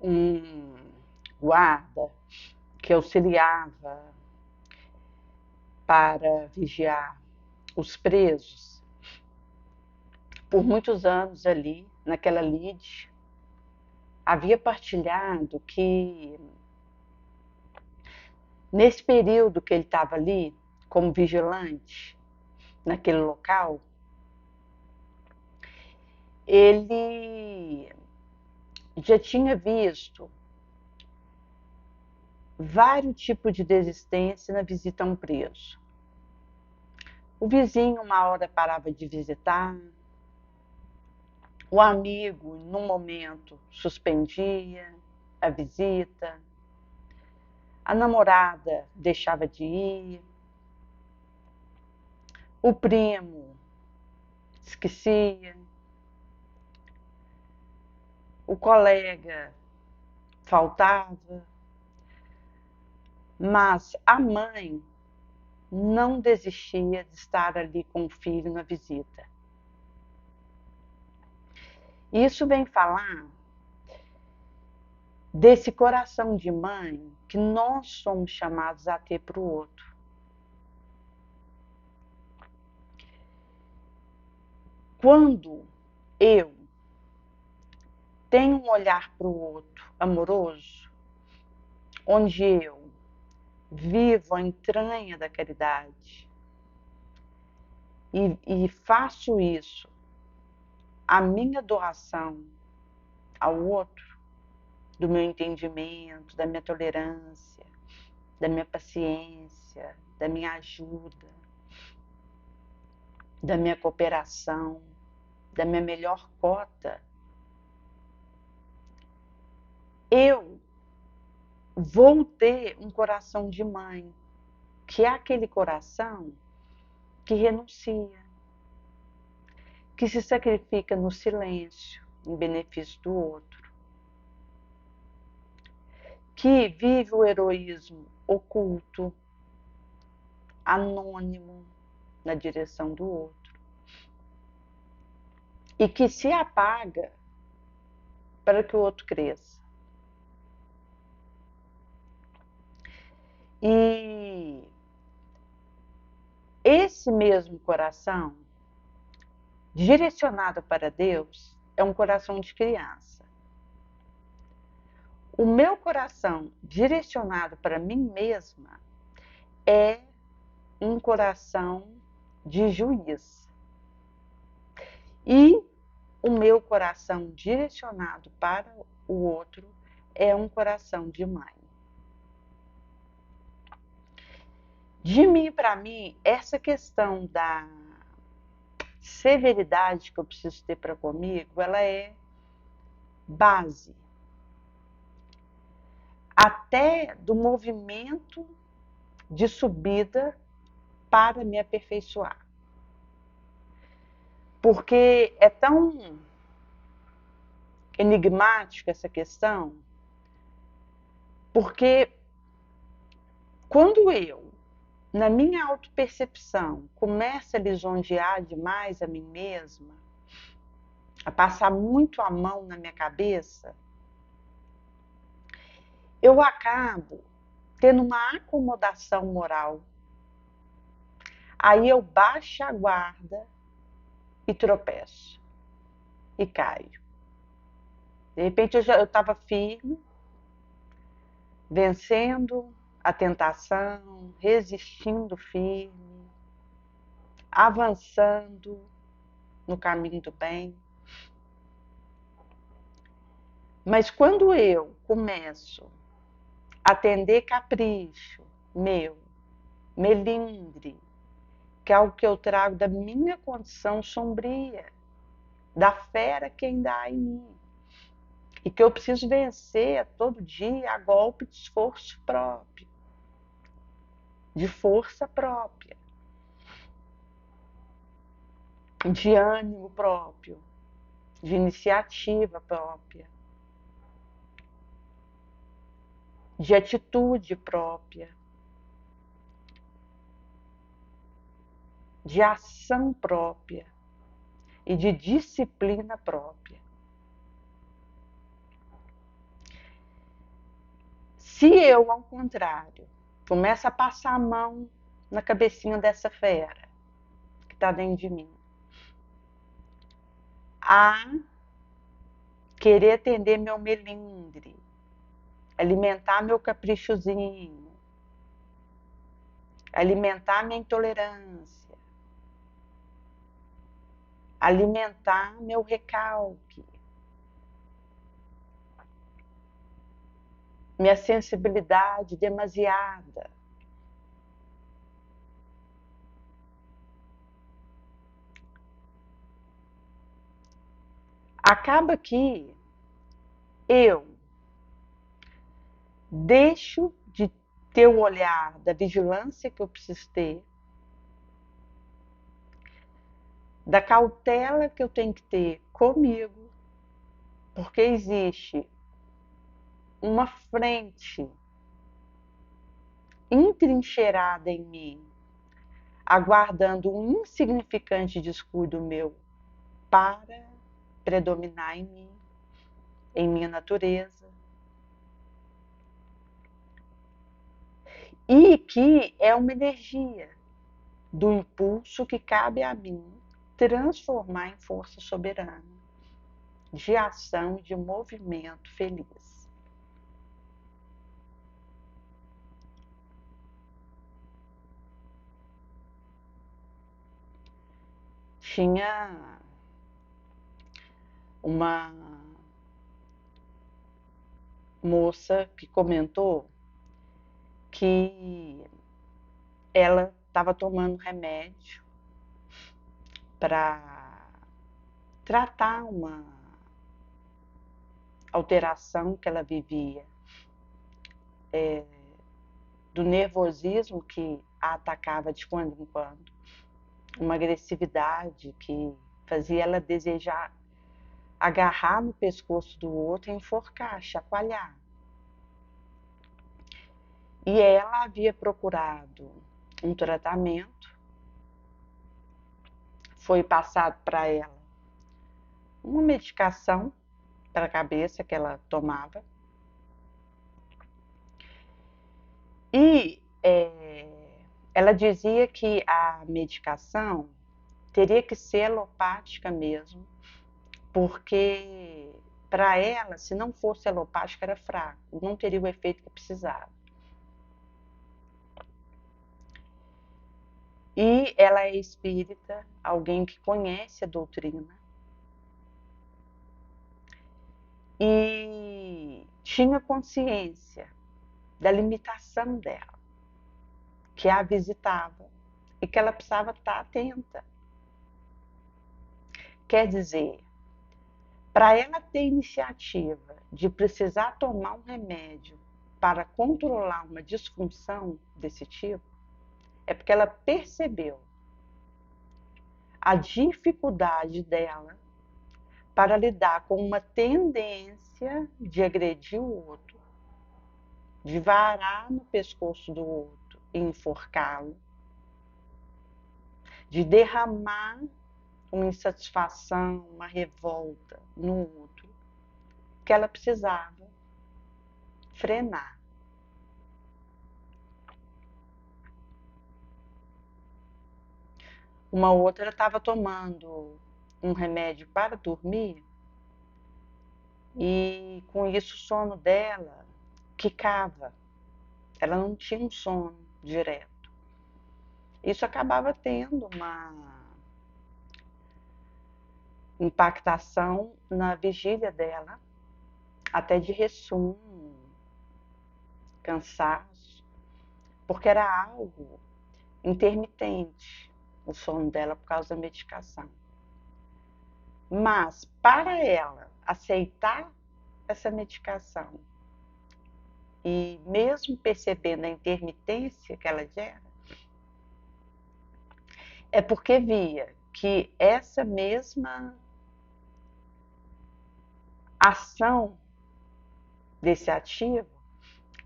um guarda que auxiliava para vigiar os presos por muitos anos ali, naquela lide, havia partilhado que nesse período que ele estava ali, como vigilante, naquele local, ele já tinha visto vários tipos de desistência na visita a um preso. O vizinho, uma hora, parava de visitar, o amigo, num momento, suspendia a visita, a namorada deixava de ir, o primo esquecia, o colega faltava, mas a mãe não desistia de estar ali com o filho na visita. Isso vem falar desse coração de mãe que nós somos chamados a ter para o outro. Quando eu tenho um olhar para o outro amoroso, onde eu vivo a entranha da caridade e faço isso, a minha doação ao outro, do meu entendimento, da minha tolerância, da minha paciência, da minha ajuda, da minha cooperação, da minha melhor cota, eu vou ter um coração de mãe, que é aquele coração que renuncia, que se sacrifica no silêncio, em benefício do outro, que vive o heroísmo oculto, anônimo, na direção do outro, e que se apaga para que o outro cresça. E esse mesmo coração, direcionado para Deus, é um coração de criança. O meu coração, direcionado para mim mesma, é um coração de juiz. E o meu coração, direcionado para o outro, é um coração de mãe. De mim para mim, essa questão da severidade que eu preciso ter para comigo, ela é base até do movimento de subida para me aperfeiçoar. Porque é tão enigmática essa questão, porque quando eu, na minha autopercepção, começo a lisonjear demais a mim mesma, a passar muito a mão na minha cabeça, eu acabo tendo uma acomodação moral. Aí eu baixo a guarda e tropeço e caio. De repente eu estava firme, vencendo a tentação, resistindo firme, avançando no caminho do bem. Mas quando eu começo a atender capricho meu, melindre, que é algo que eu trago da minha condição sombria, da fera que ainda há em mim, e que eu preciso vencer todo dia a golpe de esforço próprio, de força própria, de ânimo próprio, de iniciativa própria, de atitude própria, de ação própria e de disciplina própria. Se eu, ao contrário, começo a passar a mão na cabecinha dessa fera que está dentro de mim, a querer atender meu melindre, alimentar meu caprichozinho, alimentar minha intolerância, alimentar meu recalque, minha sensibilidade demasiada. Acaba que eu deixo de ter o olhar da vigilância que eu preciso ter, da cautela que eu tenho que ter comigo, porque existe uma frente entrincheirada em mim, aguardando um insignificante descuido meu para predominar em mim, em minha natureza. E que é uma energia do impulso que cabe a mim transformar em força soberana, de ação e de movimento feliz. Tinha uma moça que comentou que ela estava tomando remédio para tratar uma alteração que ela vivia, do nervosismo que a atacava de quando em quando, uma agressividade que fazia ela desejar agarrar no pescoço do outro e enforcar, chacoalhar. E ela havia procurado um tratamento, foi passado para ela uma medicação para a cabeça que ela tomava. E ela dizia que a medicação teria que ser alopática mesmo, porque para ela, se não fosse alopática, era fraco, não teria o efeito que precisava. E ela é espírita, alguém que conhece a doutrina, e tinha consciência da limitação dela, que a visitava e que ela precisava estar atenta. Quer dizer, para ela ter iniciativa de precisar tomar um remédio para controlar uma disfunção desse tipo, é porque ela percebeu a dificuldade dela para lidar com uma tendência de agredir o outro, de varar no pescoço do outro e enforcá-lo, de derramar uma insatisfação, uma revolta no outro, que ela precisava frenar. Uma outra estava tomando um remédio para dormir e com isso o sono dela quicava. Ela não tinha um sono direto. Isso acabava tendo uma impactação na vigília dela, até de ressumo, cansaço, porque era algo intermitente o sono dela por causa da medicação. Mas para ela aceitar essa medicação e mesmo percebendo a intermitência que ela gera, é porque via que essa mesma ação desse ativo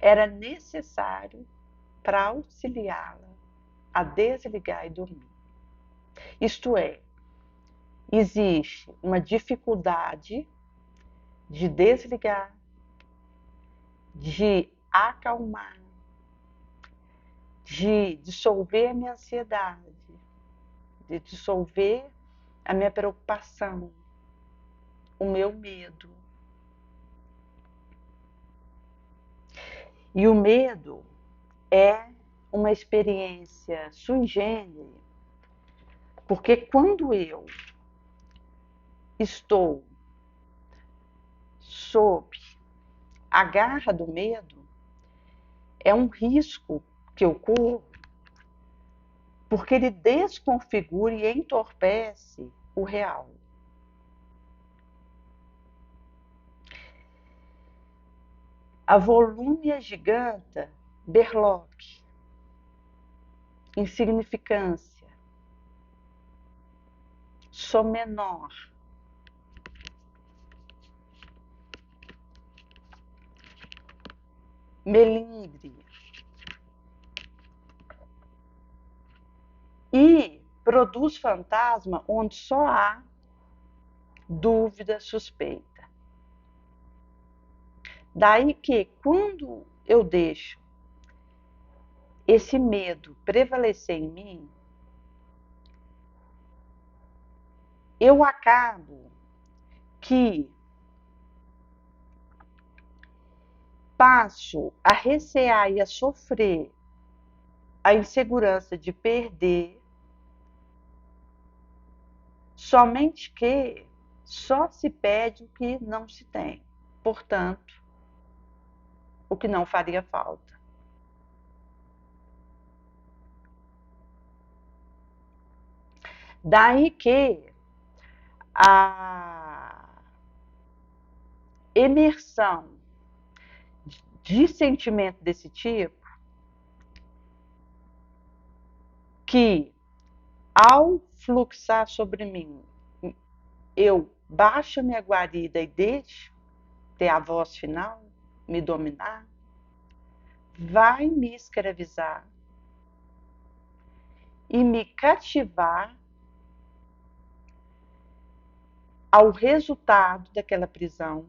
era necessário para auxiliá-la a desligar e dormir. Isto é, existe uma dificuldade de desligar, de acalmar, de dissolver a minha ansiedade, de dissolver a minha preocupação, o meu medo. E o medo é uma experiência sui generis, porque quando eu estou sob a garra do medo, é um risco que eu corro, porque ele desconfigura e entorpece o real. A volúmia giganta, Berloque, insignificância, sou menor. Melindre. E produz fantasma onde só há dúvida, suspeita. Daí que, quando eu deixo esse medo prevalecer em mim, eu acabo que passo a recear e a sofrer a insegurança de perder, somente que só se pede o que não se tem. Portanto, o que não faria falta. Daí que a emersão de sentimento desse tipo, que ao fluxar sobre mim, eu baixo a minha guarida e deixo ter a voz final, me dominar, vai me escravizar e me cativar ao resultado daquela prisão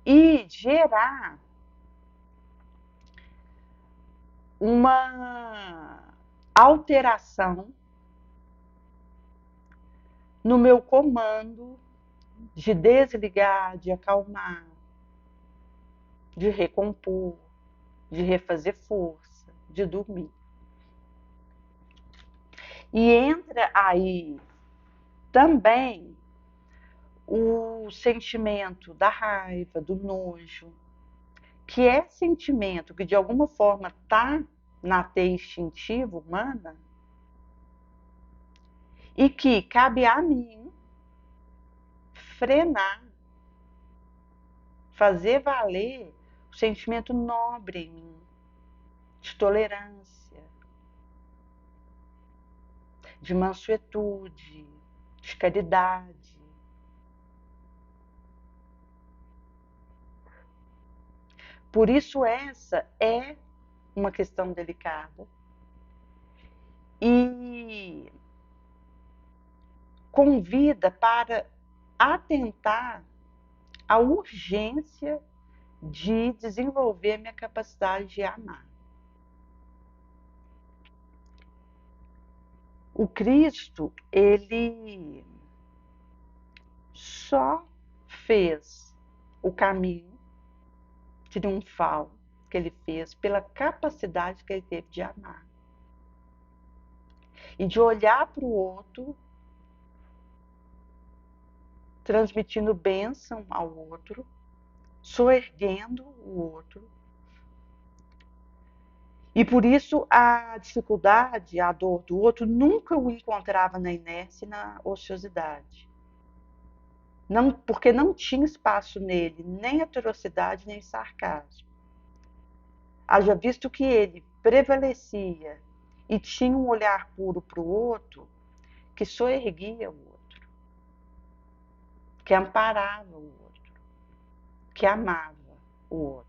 e gerar uma alteração no meu comando de desligar, de acalmar, de recompor, de refazer força, de dormir. E entra aí também o sentimento da raiva, do nojo, que é sentimento que de alguma forma está na teia instintiva humana e que cabe a mim frenar, fazer valer o sentimento nobre em mim, de tolerância, de mansuetude, de caridade. Por isso essa é uma questão delicada e convida para atentar à urgência de desenvolver minha capacidade de amar. O Cristo, ele só fez o caminho triunfal que ele fez pela capacidade que ele teve de amar. E de olhar para o outro, transmitindo bênção ao outro, soerguendo o outro. E por isso a dificuldade, a dor do outro nunca o encontrava na inércia e na ociosidade. Não, porque não tinha espaço nele nem atrocidade nem sarcasmo. Haja visto que ele prevalecia e tinha um olhar puro para o outro, que soerguia o outro, que amparava o outro, que amava o outro.